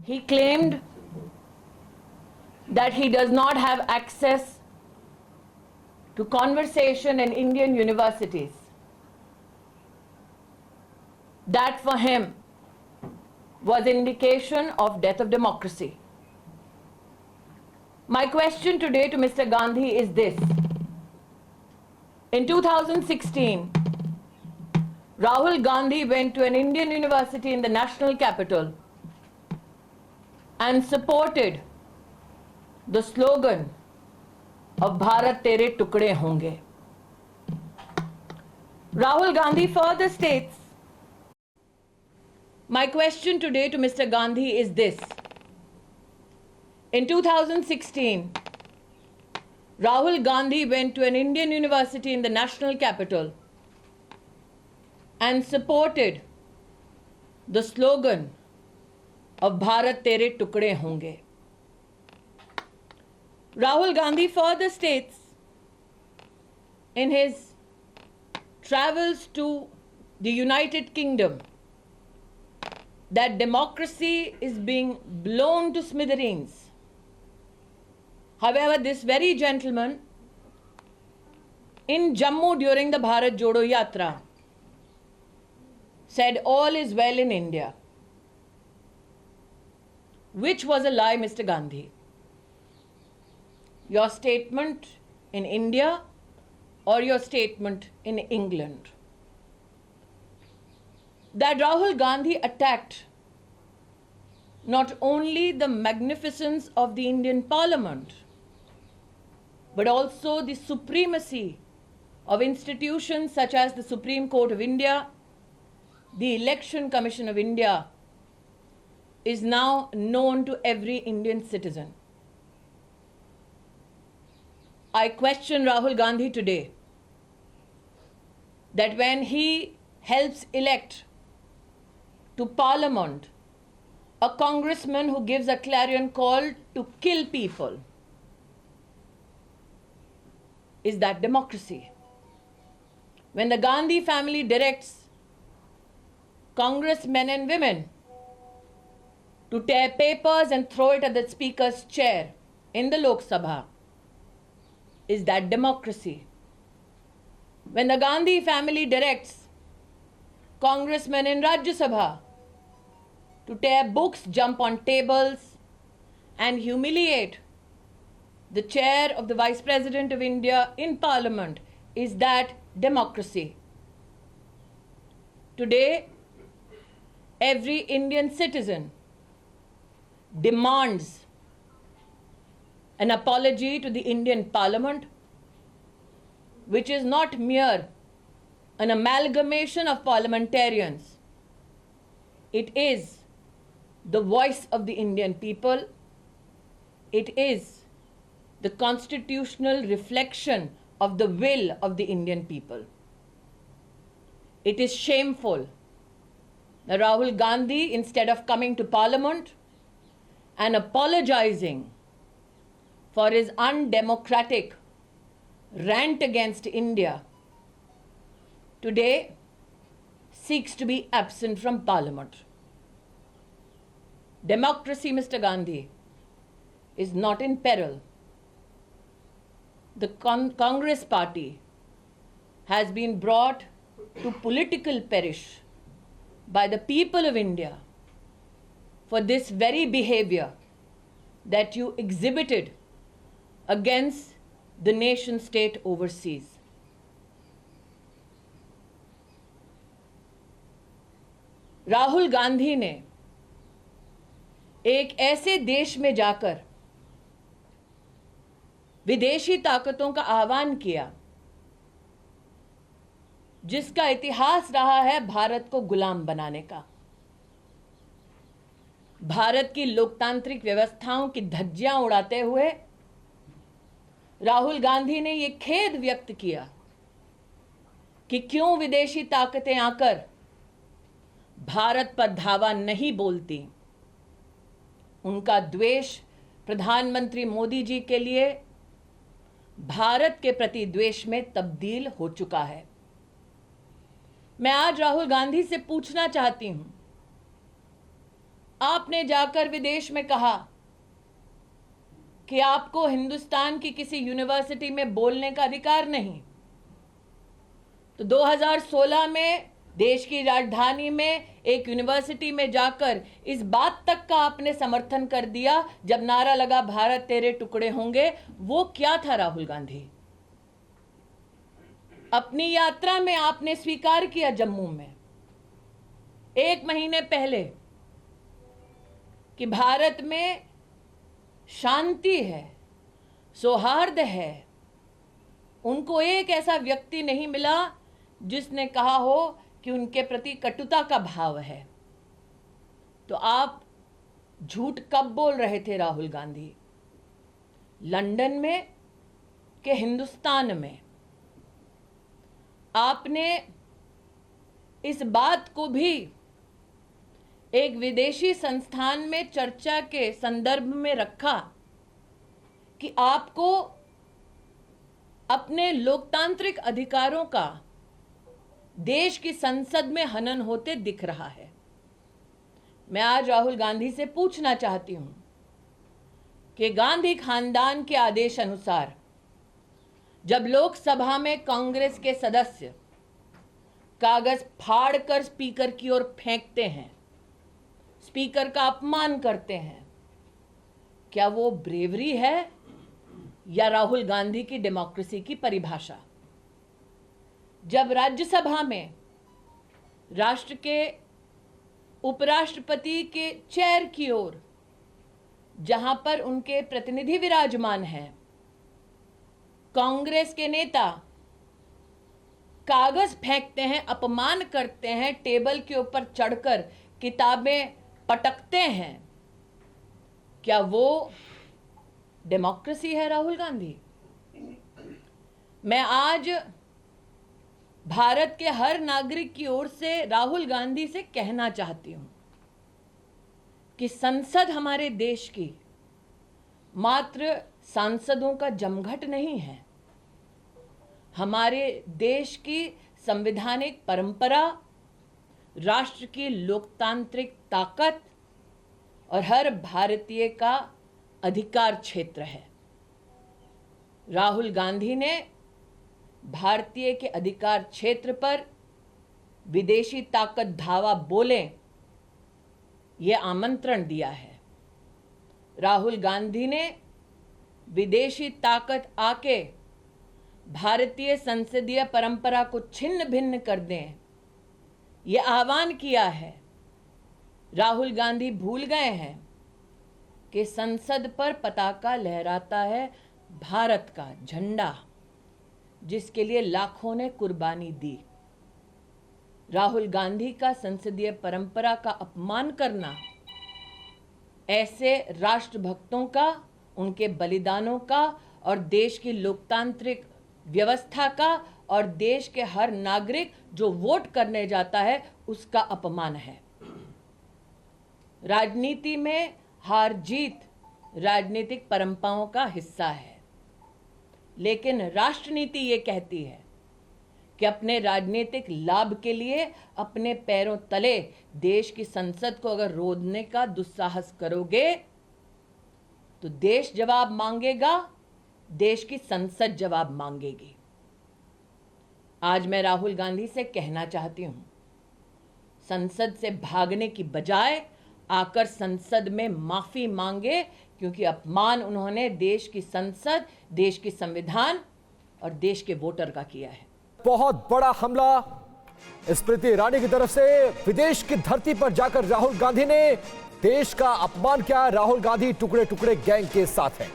He claimed that he does not have access to conversation in Indian universities. That for him was indication of death of democracy. My question today to Mr. Gandhi is this. In 2016, Rahul Gandhi went to an Indian university in the national capital and supported the slogan of Bharat Tere Tukde Honge. Rahul Gandhi further states, my question today to Mr. Gandhi is this. In 2016, Rahul Gandhi went to an Indian university in the national capital and supported the slogan of Bharat Tere Tukde Honge. Rahul Gandhi further states in his travels to the United Kingdom that democracy is being blown to smithereens. However, this very gentleman in Jammu during the Bharat Jodo Yatra said all is well in India, which was a lie, Mr. Gandhi. Your statement in India or your statement in England? That Rahul Gandhi attacked not only the magnificence of the Indian Parliament, but also the supremacy of institutions such as the Supreme Court of India, the Election Commission of India, is now known to every Indian citizen. I question Rahul Gandhi today that when he helps elect to Parliament a congressman who gives a clarion call to kill people, is that democracy? When the Gandhi family directs congressmen and women to tear papers and throw it at the speaker's chair in the Lok Sabha, is that democracy? When the Gandhi family directs congressmen in Rajya Sabha to tear books, jump on tables, and humiliate the chair of the Vice President of India in Parliament, is that democracy? Today, every Indian citizen demands an apology to the Indian Parliament, which is not mere an amalgamation of parliamentarians. It is the voice of the Indian people. It is the constitutional reflection of the will of the Indian people. It is shameful that Rahul Gandhi, instead of coming to Parliament and apologizing for his undemocratic rant against India, today seeks to be absent from Parliament. Democracy, Mr. Gandhi, is not in peril. The Congress party has been brought to political perish by the people of India for this very behavior that you exhibited against the nation state overseas. Rahul Gandhi ने एक ऐसे देश में जाकर विदेशी ताकतों का आह्वान किया जिसका इतिहास रहा है भारत को गुलाम बनाने का। भारत की लोकतांत्रिक व्यवस्थाओं की धज्जियां उड़ाते हुए राहुल गांधी ने यह खेद व्यक्त किया कि क्यों विदेशी ताकतें आकर भारत पर धावा नहीं बोलती। उनका द्वेष प्रधानमंत्री मोदी जी के लिए भारत के प्रति द्वेष में तब्दील हो चुका है। मैं आज राहुल गांधी से पूछना चाहती हूं, आपने जाकर विदेश में कहा कि आपको हिंदुस्तान की किसी यूनिवर्सिटी में बोलने का अधिकार नहीं, तो 2016 में देश की राजधानी में एक यूनिवर्सिटी में जाकर इस बात तक का आपने समर्थन कर दिया जब नारा लगा भारत तेरे टुकड़े होंगे। वो क्या था राहुल गांधी? अपनी यात्रा में आपने स्वीकार किया जम्मू में 1 महीने पहले कि भारत में शांति है, सौहार्द है। उनको एक ऐसा व्यक्ति नहीं मिला जिसने कहा हो कि उनके प्रति कटुता का भाव है। तो आप झूठ कब बोल रहे थे राहुल गांधी? लंदन में कि हिंदुस्तान में? आपने इस बात को भी एक विदेशी संस्थान में चर्चा के संदर्भ में रखा कि आपको अपने लोकतांत्रिक अधिकारों का देश की संसद में हनन होते दिख रहा है। मैं आज राहुल गांधी से पूछना चाहती हूं कि गांधी खानदान के आदेश अनुसार जब लोकसभा में कांग्रेस के सदस्य कागज फाड़कर स्पीकर की ओर फेंकते हैं, स्पीकर का अपमान करते हैं, क्या वो ब्रेवरी है या राहुल गांधी की डेमोक्रेसी की परिभाषा? जब राज्यसभा में राष्ट्र के उपराष्ट्रपति के चेयर की ओर, जहां पर उनके प्रतिनिधि विराजमान हैं, कांग्रेस के नेता कागज फेंकते हैं, अपमान करते हैं, टेबल के ऊपर चढ़कर किताबें पटकते हैं, क्या वो डेमोक्रेसी है राहुल गांधी? मैं आज भारत के हर नागरिक की ओर से राहुल गांधी से कहना चाहती हूं कि संसद हमारे देश की मात्र सांसदों का जमघट नहीं है। हमारे देश की संवैधानिक परंपरा, राष्ट्र की लोकतांत्रिक ताकत और हर भारतीय का अधिकार क्षेत्र है। राहुल गांधी ने भारतीय के अधिकार क्षेत्र पर विदेशी ताकत धावा बोले ये आमंत्रण दिया है। राहुल गांधी ने विदेशी ताकत आके भारतीय संसदीय परंपरा को छिन्न भिन्न कर दें ये आह्वान किया है। राहुल गांधी भूल गए हैं कि संसद पर पताका लहराता है भारत का झंडा, जिसके लिए लाखों ने कुर्बानी दी। राहुल गांधी का संसदीय परंपरा का अपमान करना ऐसे राष्ट्रभक्तों का, उनके बलिदानों का और देश की लोकतांत्रिक व्यवस्था का और देश के हर नागरिक जो वोट करने जाता है उसका अपमान है। राजनीति में हार जीत राजनीतिक परंपराओं का हिस्सा है, लेकिन राष्ट्रनीति ये कहती है कि अपने राजनीतिक लाभ के लिए अपने पैरों तले देश की संसद को अगर रोधने का दुस्साहस करोगे तो देश जवाब मांगेगा, देश की संसद जवाब मांगेगी। आज मैं राहुल गांधी से कहना चाहती हूं, संसद से भागने की बजाय आकर संसद में माफी मांगे, क्योंकि अपमान उन्होंने देश की संसद, देश की संविधान और देश के वोटर का किया है। बहुत बड़ा हमला स्मृति ईरानी की तरफ से। विदेश की धरती पर जाकर राहुल गांधी ने देश का अपमान किया। राहुल गांधी टुकड़े टुकड़े गैंग के साथ हैं।